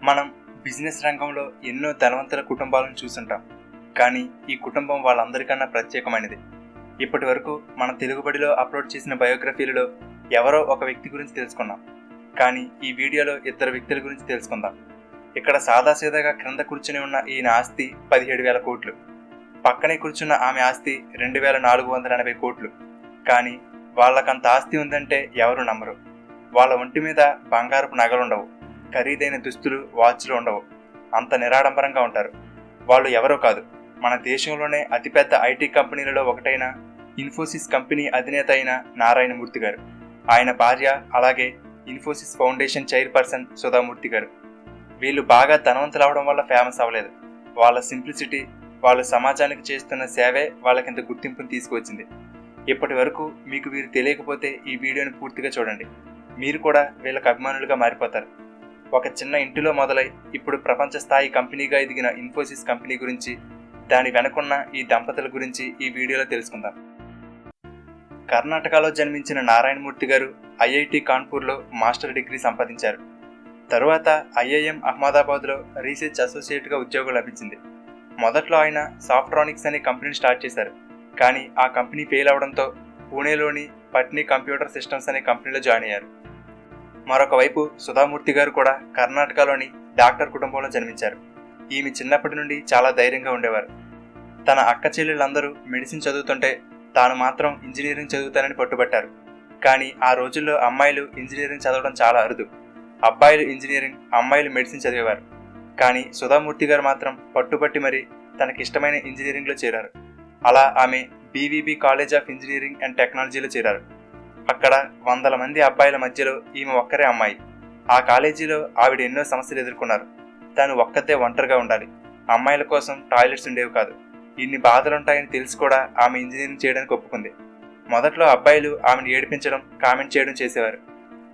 మనం బిజినెస్ రంగంలో ఎన్నో ధనవంతుల కుటుంబాలను చూసుంటాం. కానీ ఈ కుటుంబం వాళ్ళందరికన్నా ప్రత్యేకమైనది. ఇప్పటి వరకు మన తెలుగుబడిలో అప్లోడ్ చేసిన బయోగ్రఫీలలో ఎవరో ఒక వ్యక్తి గురించి తెలుసుకున్నాం. కానీ ఈ వీడియోలో ఇద్దరు వ్యక్తుల గురించి తెలుసుకుందాం. ఇక్కడ సాదాసీదాగా క్రింద కూర్చుని ఉన్న ఈయన ఆస్తి 17,000 కోట్లు. పక్కనే కూర్చున్న ఆమె ఆస్తి 2,480 కోట్లు. కానీ వాళ్ళకంత ఆస్తి ఉందంటే ఎవరు నమ్మరు. వాళ్ళ ఒంటి మీద బంగారపు నగలుండవు, ఖరీదైన దుస్తులు, వాచ్లు ఉండవు. అంత నిరాడంబరంగా ఉంటారు. వాళ్ళు ఎవరో కాదు, మన దేశంలోనే అతిపెద్ద ఐటీ కంపెనీలలో ఒకటైన ఇన్ఫోసిస్ కంపెనీ అధినేత అయిన నారాయణమూర్తి గారు, ఆయన భార్య, అలాగే ఇన్ఫోసిస్ ఫౌండేషన్ చైర్పర్సన్ సుధామూర్తి గారు. వీళ్ళు బాగా ధనవంతులు అవడం వల్ల ఫేమస్ అవ్వలేదు. వాళ్ళ సింప్లిసిటీ, వాళ్ళు సమాజానికి చేస్తున్న సేవే వాళ్ళకింత గుర్తింపుని తీసుకువచ్చింది. ఇప్పటి వరకు మీకు వీరు తెలియకపోతే ఈ వీడియోని పూర్తిగా చూడండి. మీరు కూడా వీళ్ళకి అభిమానులుగా మారిపోతారు. ఒక చిన్న ఇంటిలో మొదలై ఇప్పుడు ప్రపంచ స్థాయి కంపెనీగా ఎదిగిన ఇన్ఫోసిస్ కంపెనీ గురించి, దాని వెనుకున్న ఈ దంపతుల గురించి ఈ వీడియోలో తెలుసుకుందాం. కర్ణాటకలో జన్మించిన నారాయణమూర్తి గారు ఐఐటి కాన్పూర్లో మాస్టర్ డిగ్రీ సంపాదించారు. తరువాత ఐఐఎం అహ్మదాబాద్లో రీసెర్చ్ అసోసియేట్గా ఉద్యోగం లభించింది. మొదట్లో ఆయన సాఫ్ట్రానిక్స్ అనే కంపెనీని స్టార్ట్ చేశారు. కానీ ఆ కంపెనీ ఫెయిల్ అవడంతో పూణేలోని పట్నీ కంప్యూటర్ సిస్టమ్స్ అనే కంపెనీలో జాయిన్ అయ్యారు. మరొక వైపు సుధామూర్తి గారు కూడా కర్ణాటకలోని డాక్టర్ కుటుంబంలో జన్మించారు. ఈమె చిన్నప్పటి నుండి చాలా ధైర్యంగా ఉండేవారు. తన అక్క చెల్లెళ్ళందరూ మెడిసిన్ చదువుతుంటే తాను మాత్రం ఇంజనీరింగ్ చదువుతానని పట్టుబట్టారు. కానీ ఆ రోజుల్లో అమ్మాయిలు ఇంజనీరింగ్ చదవడం చాలా అరుదు. అబ్బాయిలు ఇంజనీరింగ్, అమ్మాయిలు మెడిసిన్ చదివేవారు. కానీ సుధామూర్తి గారు మాత్రం పట్టుబట్టి మరి తనకిష్టమైన ఇంజనీరింగ్లో చేరారు. అలా ఆమె BVB college of engineering and టెక్నాలజీలో చేరారు. అక్కడ వందల మంది అబ్బాయిల మధ్యలో ఈమె ఒక్కరే అమ్మాయి. ఆ కాలేజీలో ఆవిడ ఎన్నో సమస్యలు ఎదుర్కొన్నారు. తాను ఒక్కతే ఒంటరిగా ఉండాలి. అమ్మాయిల కోసం టాయిలెట్స్ ఉండేవి కాదు. ఇన్ని బాధలుంటాయని తెలిసి కూడా ఆమె ఇంజనీరింగ్ చేయడానికి ఒప్పుకుంది. మొదట్లో అబ్బాయిలు ఆమెను ఏడిపించడం, కామెంట్ చేయడం చేసేవారు.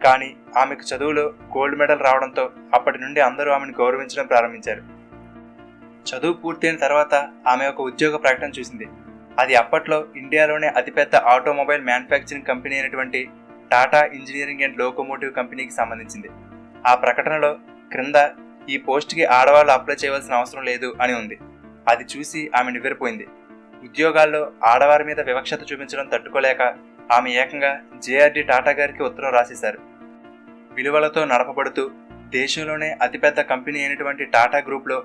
కానీ ఆమెకు చదువులో గోల్డ్ మెడల్ రావడంతో అప్పటి నుండి అందరూ ఆమెను గౌరవించడం ప్రారంభించారు. చదువు పూర్తయిన తర్వాత ఆమె ఒక ఉద్యోగ ప్రకటన చూసింది. అది అప్పట్లో ఇండియాలోనే అతిపెద్ద ఆటోమొబైల్ మ్యానుఫ్యాక్చరింగ్ కంపెనీ అయినటువంటి టాటా ఇంజనీరింగ్ అండ్ లోకోమోటివ్ కంపెనీకి సంబంధించింది. ఆ ప్రకటనలో క్రింద ఈ పోస్ట్కి ఆడవాళ్ళు అప్లై చేయవలసిన అవసరం లేదు అని ఉంది. అది చూసి ఆమె నివ్వెరపోయింది. ఉద్యోగాల్లో ఆడవారి మీద వివక్షత చూపించడం తట్టుకోలేక ఆమె ఏకంగా జేఆర్డీ టాటా గారికి ఉత్తరం రాసేశారు. విలువలతో నడపబడుతూ దేశంలోనే అతిపెద్ద కంపెనీ అయినటువంటి టాటా గ్రూప్లో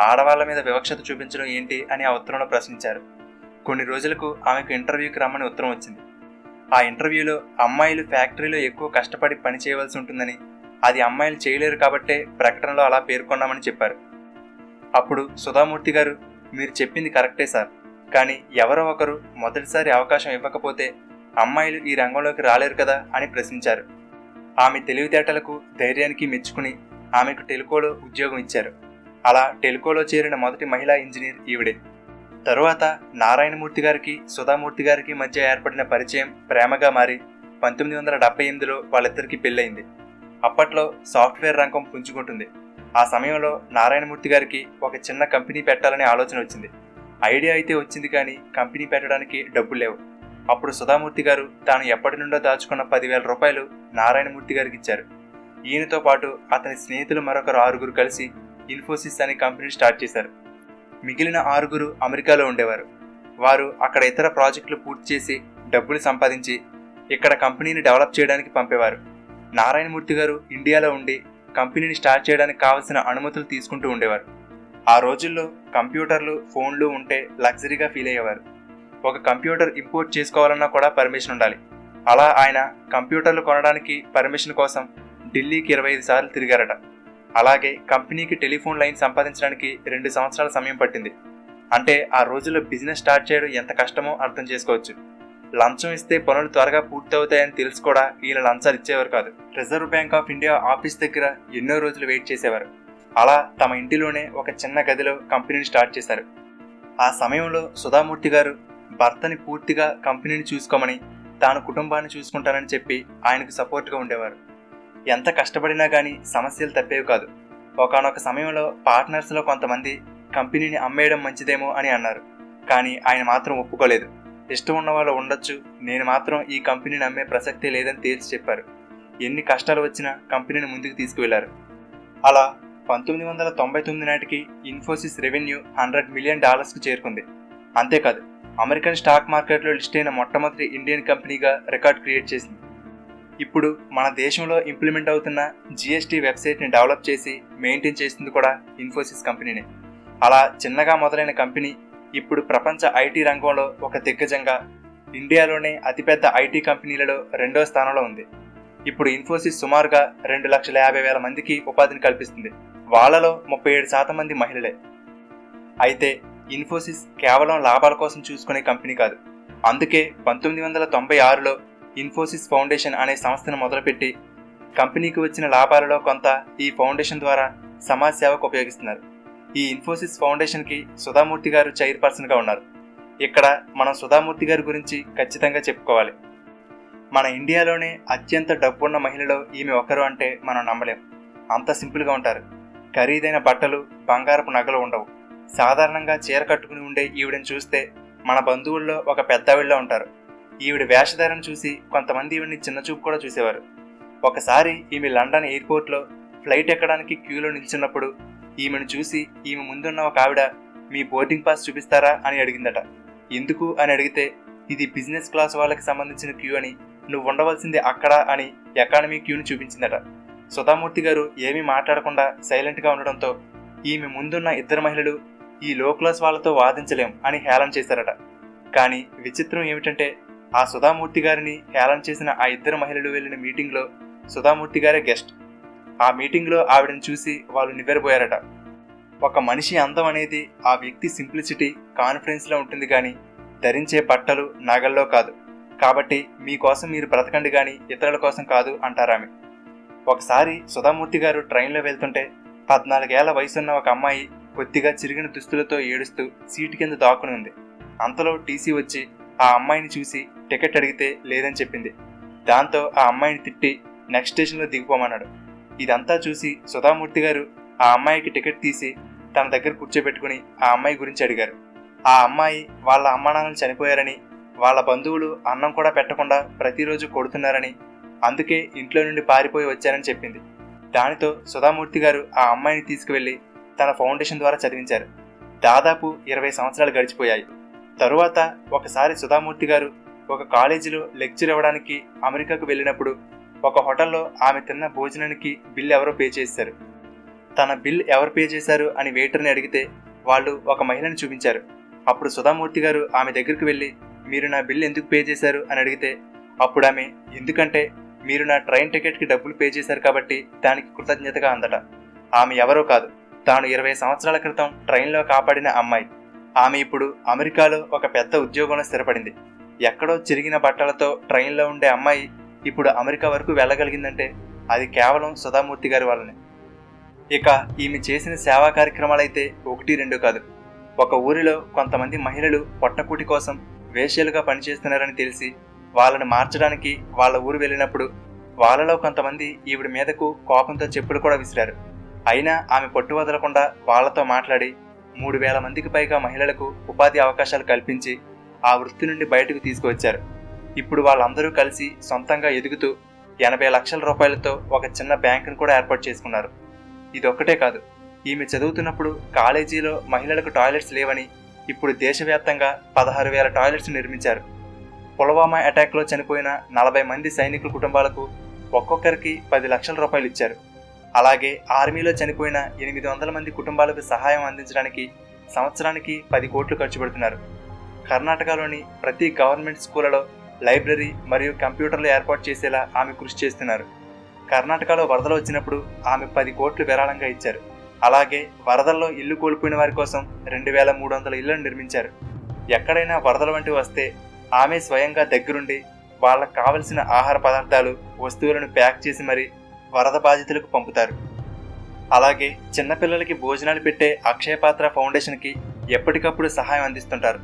ఆడవాళ్ల మీద వివక్షత చూపించడం ఏంటి అని ఆ ఉత్తరంలో ప్రశ్నించారు. కొన్ని రోజులకు ఆమెకు ఇంటర్వ్యూకి రమ్మని ఉత్తరం వచ్చింది. ఆ ఇంటర్వ్యూలో అమ్మాయిలు ఫ్యాక్టరీలో ఎక్కువ కష్టపడి పని చేయవలసి ఉంటుందని, అది అమ్మాయిలు చేయలేరు కాబట్టే ప్రకటనలో అలా పేర్కొన్నామని చెప్పారు. అప్పుడు సుధామూర్తి గారు, మీరు చెప్పింది కరెక్టే సార్, కానీ ఎవరో ఒకరు మొదటిసారి అవకాశం ఇవ్వకపోతే అమ్మాయిలు ఈ రంగంలోకి రాలేరు కదా అని ప్రశ్నించారు. ఆమె తెలివితేటలకు, ధైర్యానికి మెచ్చుకుని ఆమెకు టెలికోలో ఉద్యోగం ఇచ్చారు. అలా టెలికోలో చేరిన మొదటి మహిళా ఇంజనీర్ ఈవిడే. తరువాత నారాయణమూర్తి గారికి సుధామూర్తి గారికి మధ్య ఏర్పడిన పరిచయం ప్రేమగా మారి 1978లో వాళ్ళిద్దరికీ పెళ్ళయింది. అప్పట్లో సాఫ్ట్వేర్ రంగం పుంజుకుంటుంది. ఆ సమయంలో నారాయణమూర్తి గారికి ఒక చిన్న కంపెనీ పెట్టాలనే ఆలోచన వచ్చింది. ఐడియా అయితే వచ్చింది, కానీ కంపెనీ పెట్టడానికి డబ్బులు లేవు. అప్పుడు సుధామూర్తి గారు తాను ఎప్పటి నుండో దాచుకున్న 10,000 రూపాయలు నారాయణమూర్తి గారికి ఇచ్చారు. ఈయనతో పాటు అతని స్నేహితులు మరొకరు 6 కలిసి ఇన్ఫోసిస్ అనే కంపెనీ స్టార్ట్ చేశారు. మిగిలిన 6 అమెరికాలో ఉండేవారు. వారు అక్కడ ఇతర ప్రాజెక్టులు పూర్తి చేసి డబ్బులు సంపాదించి ఇక్కడ కంపెనీని డెవలప్ చేయడానికి పంపేవారు. నారాయణమూర్తి గారు ఇండియాలో ఉండి కంపెనీని స్టార్ట్ చేయడానికి కావలసిన అనుమతులు తీసుకుంటూ ఉండేవారు. ఆ రోజుల్లో కంప్యూటర్లు, ఫోన్లు ఉంటే లగ్జరీగా ఫీల్ అయ్యేవారు. ఒక కంప్యూటర్ ఇంపోర్ట్ చేసుకోవాలన్నా కూడా పర్మిషన్ ఉండాలి. అలా ఆయన కంప్యూటర్లు కొనడానికి పర్మిషన్ కోసం ఢిల్లీకి 25 సార్లు తిరిగారట. అలాగే కంపెనీకి టెలిఫోన్ లైన్ సంపాదించడానికి 2 సంవత్సరాల సమయం పట్టింది. అంటే ఆ రోజుల్లో బిజినెస్ స్టార్ట్ చేయడం ఎంత కష్టమో అర్థం చేసుకోవచ్చు. లంచం ఇస్తే పనులు త్వరగా పూర్తవుతాయని తెలిసి కూడా ఈయన లంచాలు ఇచ్చేవారు కాదు. Reserve bank of India office దగ్గర ఎన్నో రోజులు వెయిట్ చేసేవారు. అలా తమ ఇంటిలోనే ఒక చిన్న గదిలో కంపెనీని స్టార్ట్ చేశారు. ఆ సమయంలో సుధామూర్తి గారు భర్తని పూర్తిగా కంపెనీని చూసుకోమని, తాను కుటుంబాన్ని చూసుకుంటానని చెప్పి ఆయనకు సపోర్ట్గా ఉండేవారు. ఎంత కష్టపడినా కానీ సమస్యలు తప్పేవి కాదు. ఒకానొక సమయంలో పార్ట్నర్స్లో కొంతమంది కంపెనీని అమ్మేయడం మంచిదేమో అని అన్నారు. కానీ ఆయన మాత్రం ఒప్పుకోలేదు. ఇష్టం ఉన్న వాళ్ళు ఉండొచ్చు, నేను మాత్రం ఈ కంపెనీని అమ్మే ప్రసక్తే లేదని తేల్చి చెప్పారు. ఎన్ని కష్టాలు వచ్చినా కంపెనీని ముందుకు తీసుకువెళ్లారు. అలా 1999 నాటికి ఇన్ఫోసిస్ రెవెన్యూ $100 మిలియన్ చేరుకుంది. అంతేకాదు, అమెరికన్ స్టాక్ మార్కెట్లో లిస్ట్ అయిన మొట్టమొదటి ఇండియన్ కంపెనీగా రికార్డ్ క్రియేట్ చేసింది. ఇప్పుడు మన దేశంలో ఇంప్లిమెంట్ అవుతున్న GST వెబ్సైట్ని డెవలప్ చేసి మెయింటైన్ చేస్తుంది కూడా ఇన్ఫోసిస్ కంపెనీనే. అలా చిన్నగా మొదలైన కంపెనీ ఇప్పుడు ప్రపంచ ఐటీ రంగంలో ఒక దిగ్గజంగా, ఇండియాలోనే అతిపెద్ద ఐటీ కంపెనీలలో 2వ స్థానంలో ఉంది. ఇప్పుడు ఇన్ఫోసిస్ సుమారుగా 2,50,000 మందికి ఉపాధిని కల్పిస్తుంది. వాళ్ళలో 37% మంది మహిళలే. అయితే ఇన్ఫోసిస్ కేవలం లాభాల కోసం చూసుకునే కంపెనీ కాదు. అందుకే 1996లో ఇన్ఫోసిస్ ఫౌండేషన్ అనే సంస్థను మొదలుపెట్టి కంపెనీకి వచ్చిన లాభాలలో కొంత ఈ ఫౌండేషన్ ద్వారా సమాజ సేవకు ఉపయోగిస్తున్నారు. ఈ ఇన్ఫోసిస్ ఫౌండేషన్కి సుధామూర్తి గారు చైర్పర్సన్గా ఉన్నారు. ఇక్కడ మనం సుధామూర్తి గారి గురించి ఖచ్చితంగా చెప్పుకోవాలి. మన ఇండియాలోనే అత్యంత డబ్బున్న మహిళలో ఈమె ఒకరు అంటే మనం నమ్మలేం. అంత సింపుల్గా ఉంటారు. ఖరీదైన బట్టలు, బంగారపు నగలు ఉండవు. సాధారణంగా చీర కట్టుకుని ఉండే ఈవిడని చూస్తే మన బంధువుల్లో ఒక పెద్దవిళ్ళ ఉంటారు. ఈవిడ వేషధారణ చూసి కొంతమంది ఈవిడిని చిన్నచూపు కూడా చూసేవారు. ఒకసారి ఈమె లండన్ ఎయిర్పోర్ట్లో ఫ్లైట్ ఎక్కడానికి క్యూలో నిల్చున్నప్పుడు ఈమెను చూసి ఈమె ముందున్న ఒక ఆవిడ, మీ బోర్డింగ్ పాస్ చూపిస్తారా అని అడిగిందట. ఎందుకు అని అడిగితే, ఇది బిజినెస్ క్లాస్ వాళ్ళకి సంబంధించిన క్యూ అని, నువ్వు ఉండవలసింది అక్కడ అని ఎకానమీ క్యూని చూపించిందట. సుధామూర్తి గారు ఏమీ మాట్లాడకుండా సైలెంట్గా ఉండడంతో ఈమె ముందున్న ఇద్దరు మహిళలు, ఈ లో క్లాస్ వాళ్ళతో వాదించలేం అని హేళన చేశారట. కానీ విచిత్రం ఏమిటంటే, ఆ సుధామూర్తి గారిని హేళన చేసిన ఆ ఇద్దరు మహిళలు వెళ్ళిన మీటింగ్లో సుధామూర్తి గారే గెస్ట్. ఆ మీటింగ్లో ఆవిడని చూసి వాళ్ళు నివ్వెరపోయారట. ఒక మనిషి అందం అనేది ఆ వ్యక్తి సింప్లిసిటీ, కాన్ఫిడెన్స్లో ఉంటుంది కానీ ధరించే బట్టలు, నగల్లో కాదు. కాబట్టి మీకోసం మీరు బ్రతకండి కానీ ఇతరుల కోసం కాదు అంటారామె. ఒకసారి సుధామూర్తి గారు ట్రైన్లో వెళ్తుంటే 14 ఏళ్ల వయసున్న ఒక అమ్మాయి కొద్దిగా చిరిగిన దుస్తులతో ఏడుస్తూ సీటు కింద దాక్కుని ఉంది. అంతలో టీసీ వచ్చి ఆ అమ్మాయిని చూసి టికెట్ అడిగితే లేదని చెప్పింది. దాంతో ఆ అమ్మాయిని తిట్టి నెక్స్ట్ స్టేషన్లో దిగిపోమన్నాడు. ఇదంతా చూసి సుధామూర్తి గారు ఆ అమ్మాయికి టికెట్ తీసి తన దగ్గర కూర్చోబెట్టుకుని ఆ అమ్మాయి గురించి అడిగారు. ఆ అమ్మాయి వాళ్ళ అమ్మానాన్నలు చనిపోయారని, వాళ్ళ బంధువులు అన్నం కూడా పెట్టకుండా ప్రతిరోజు కొడుతున్నారని, అందుకే ఇంట్లో నుండి పారిపోయి వచ్చారని చెప్పింది. దానితో సుధామూర్తి గారు ఆ అమ్మాయిని తీసుకువెళ్లి తన ఫౌండేషన్ ద్వారా చదివించారు. దాదాపు 20 సంవత్సరాలు గడిచిపోయాయి. తరువాత ఒకసారి సుధామూర్తి గారు ఒక కాలేజీలో లెక్చర్ ఇవ్వడానికి అమెరికాకు వెళ్ళినప్పుడు ఒక హోటల్లో ఆమె తిన్న భోజనానికి బిల్ ఎవరో పే చేశారు. తన బిల్ ఎవరు పే చేశారు అని వెయిటర్ని అడిగితే వాళ్ళు ఒక మహిళని చూపించారు. అప్పుడు సుధామూర్తి గారు ఆమె దగ్గరికి వెళ్ళి, మీరు నా బిల్ ఎందుకు పే చేశారు అని అడిగితే అప్పుడు ఆమె, ఎందుకంటే మీరు నా ట్రైన్ టికెట్కి డబ్బులు పే చేశారు కాబట్టి దానికి కృతజ్ఞతగా అందట. ఆమె ఎవరో కాదు, తాను 20 సంవత్సరాల క్రితం ట్రైన్లో కాపాడిన అమ్మాయి. ఆమె ఇప్పుడు అమెరికాలో ఒక పెద్ద ఉద్యోగంలో స్థిరపడింది. ఎక్కడో చిరిగిన బట్టలతో ట్రైన్లో ఉండే అమ్మాయి ఇప్పుడు అమెరికా వరకు వెళ్ళగలిగిందంటే అది కేవలం సుధామూర్తి గారి వల్లనే. ఇక ఈమె చేసిన సేవా కార్యక్రమాలైతే 1-2 కాదు. ఒక ఊరిలో కొంతమంది మహిళలు పొట్టకూటి కోసం వేశ్యలుగా పనిచేస్తున్నారని తెలిసి వాళ్ళని మార్చడానికి వాళ్ళ ఊరు వెళ్ళినప్పుడు వాళ్ళలో కొంతమంది ఈవిడ మీదకు కోపంతో చెప్పులు కూడా విసిరారు. అయినా ఆమె పట్టు వదలకుండా వాళ్లతో మాట్లాడి 3,000 మందికి పైగా మహిళలకు ఉపాధి అవకాశాలు కల్పించి ఆ వృత్తి నుండి బయటకు తీసుకువచ్చారు. ఇప్పుడు వాళ్ళందరూ కలిసి సొంతంగా ఎదుగుతూ 80 లక్షల రూపాయలతో ఒక చిన్న బ్యాంకును కూడా ఏర్పాటు చేసుకున్నారు. ఇదొక్కటే కాదు, ఈమె చదువుతున్నప్పుడు కాలేజీలో మహిళలకు టాయిలెట్స్ లేవని ఇప్పుడు దేశవ్యాప్తంగా 16,000 టాయిలెట్స్ నిర్మించారు. పుల్వామా అటాక్లో చనిపోయిన 40 మంది సైనికుల కుటుంబాలకు ఒక్కొక్కరికి 10 లక్షల రూపాయలు ఇచ్చారు. అలాగే ఆర్మీలో చనిపోయిన 800 మంది కుటుంబాలకు సహాయం అందించడానికి సంవత్సరానికి 10 కోట్లు ఖర్చు పెడుతున్నారు. కర్ణాటకలోని ప్రతి గవర్నమెంట్ స్కూళ్లలో లైబ్రరీ మరియు కంప్యూటర్లు ఏర్పాటు చేసేలా ఆమె కృషి చేస్తున్నారు. కర్ణాటకలో వరదలు వచ్చినప్పుడు ఆమె 10 కోట్లు విరాళంగా ఇచ్చారు. అలాగే వరదల్లో ఇల్లు కోల్పోయిన వారి కోసం 2,300 ఇళ్లను నిర్మించారు. ఎక్కడైనా వరదల వంటివి వస్తే ఆమె స్వయంగా దగ్గరుండి వాళ్ళకు కావలసిన ఆహార పదార్థాలు, వస్తువులను ప్యాక్ చేసి మరీ వరద బాధితులకు పంపుతారు. అలాగే చిన్నపిల్లలకి భోజనాలు పెట్టే అక్షయపాత్ర ఫౌండేషన్కి ఎప్పటికప్పుడు సహాయం అందిస్తుంటారు.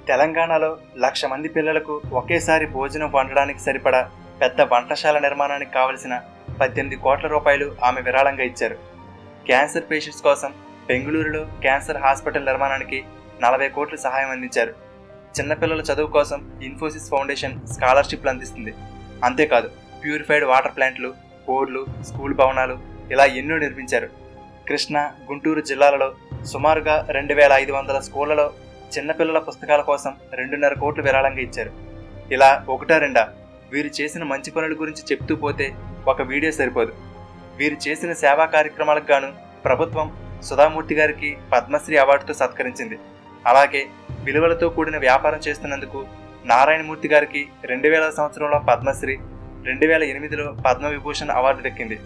తెలంగాణలో 1,00,000 మంది పిల్లలకు ఒకేసారి భోజనం వండడానికి సరిపడా పెద్ద వంటశాల నిర్మాణానికి కావలసిన 18 కోట్ల రూపాయలు ఆమె విరాళంగా ఇచ్చారు. క్యాన్సర్ పేషెంట్స్ కోసం బెంగళూరులో క్యాన్సర్ హాస్పిటల్ నిర్మాణానికి 40 కోట్లు సహాయం అందించారు. చిన్నపిల్లల చదువు కోసం ఇన్ఫోసిస్ ఫౌండేషన్ స్కాలర్షిప్లు అందిస్తుంది. అంతేకాదు, ప్యూరిఫైడ్ వాటర్ ప్లాంట్లు, బోర్లు, స్కూల్ భవనాలు ఇలా ఎన్నో నిర్మించారు. కృష్ణా, గుంటూరు జిల్లాలలో సుమారుగా 2500 స్కూళ్లలో చిన్నపిల్లల పుస్తకాల కోసం 2.5 కోట్లు విరాళంగా ఇచ్చారు. ఇలా ఒకటా రెండా వీరు చేసిన మంచి పనుల గురించి చెప్తూ పోతే ఒక వీడియో సరిపోదు. వీరు చేసిన సేవా కార్యక్రమాలకు గాను ప్రభుత్వం సుధామూర్తి గారికి పద్మశ్రీ అవార్డుతో సత్కరించింది. అలాగే విలువలతో కూడిన వ్యాపారం చేస్తున్నందుకు నారాయణమూర్తి గారికి 2000 సంవత్సరంలో పద్మశ్రీ, 2008లో పద్మవిభూషణ్ అవార్డు దక్కింది.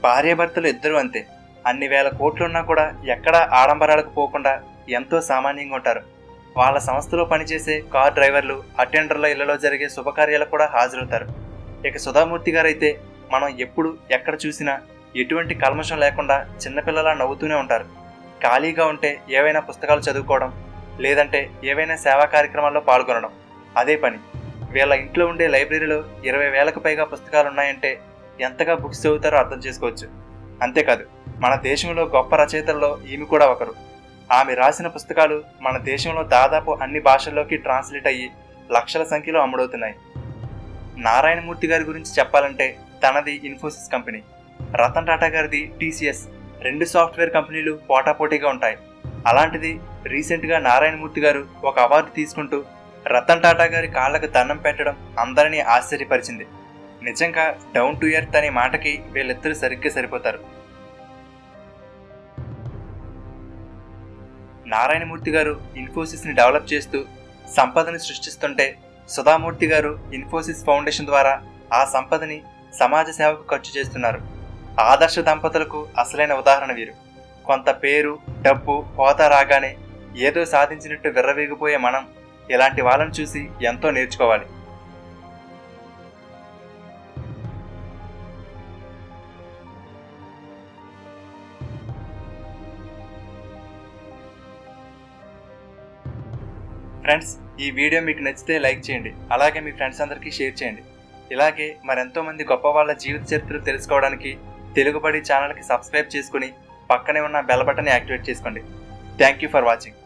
భార్యాభర్తలు ఇద్దరూ అంతే. అన్ని వేల కోట్లున్నా కూడా ఎక్కడా ఆడంబరాలకు పోకుండా ఎంతో సామాన్యంగా ఉంటారు. వాళ్ళ సంస్థలో పనిచేసే కార్ డ్రైవర్లు, అటెండర్ల ఇళ్లలో జరిగే శుభకార్యాలకు కూడా హాజరవుతారు. ఇక సుధామూర్తి గారైతే మనం ఎప్పుడు ఎక్కడ చూసినా ఎటువంటి కల్మషం లేకుండా చిన్నపిల్లలా నవ్వుతూనే ఉంటారు. ఖాళీగా ఉంటే ఏవైనా పుస్తకాలు చదువుకోవడం, లేదంటే ఏవైనా సేవా కార్యక్రమాల్లో పాల్గొనడం అదే పని. వీళ్ళ ఇంట్లో ఉండే లైబ్రరీలో 20,000కు పైగా పుస్తకాలున్నాయంటే ఎంతగా బుక్స్ చదువుతారో అర్థం చేసుకోవచ్చు. అంతేకాదు, మన దేశంలో గొప్ప రచయితల్లో ఈమె కూడా ఒకరు. ఆమె రాసిన పుస్తకాలు మన దేశంలో దాదాపు అన్ని భాషల్లోకి ట్రాన్స్లేట్ అయ్యి లక్షల సంఖ్యలో అమ్ముడవుతున్నాయి. నారాయణమూర్తి గారి గురించి చెప్పాలంటే తనది ఇన్ఫోసిస్ కంపెనీ, రతన్ టాటా గారిది టీసీఎస్. 2 సాఫ్ట్వేర్ కంపెనీలు పోటాపోటీగా ఉంటాయి. అలాంటిది రీసెంట్గా నారాయణమూర్తి గారు ఒక అవార్డు తీసుకుంటూ రతన్ టాటా గారి కాళ్లకు దండం పెట్టడం అందరినీ ఆశ్చర్యపరిచింది. నిజంగా డౌన్ టు ఎర్త్ అనే మాటకి వీళ్ళిద్దరూ సరిగ్గా సరిపోతారు. నారాయణమూర్తి గారు ఇన్ఫోసిస్ని డెవలప్ చేస్తూ సంపదని సృష్టిస్తుంటే సుధామూర్తి గారు ఇన్ఫోసిస్ ఫౌండేషన్ ద్వారా ఆ సంపదని సమాజ సేవకు ఖర్చు చేస్తున్నారు. ఆదర్శ దంపతులకు అసలైన ఉదాహరణ వీరు. కొంత పేరు, డబ్బు, హోదా రాగానే ఏదో సాధించినట్టు విర్రవీగిపోయే మనం ఇలాంటి వాళ్ళని చూసి ఎంతో నేర్చుకోవాలి. ఫ్రెండ్స్, ఈ వీడియో మీకు నచ్చితే లైక్ చేయండి. అలాగే మీ ఫ్రెండ్స్ అందరికీ షేర్ చేయండి. ఇలాగే మరెంతో మంది గొప్ప వాళ్ళ జీవిత చరిత్రలు తెలుసుకోవడానికి తెలుగుబడి ఛానల్కి సబ్స్క్రైబ్ చేసుకుని పక్కనే ఉన్న బెల్ బటన్ని యాక్టివేట్ చేసుకోండి. Thank you for watching.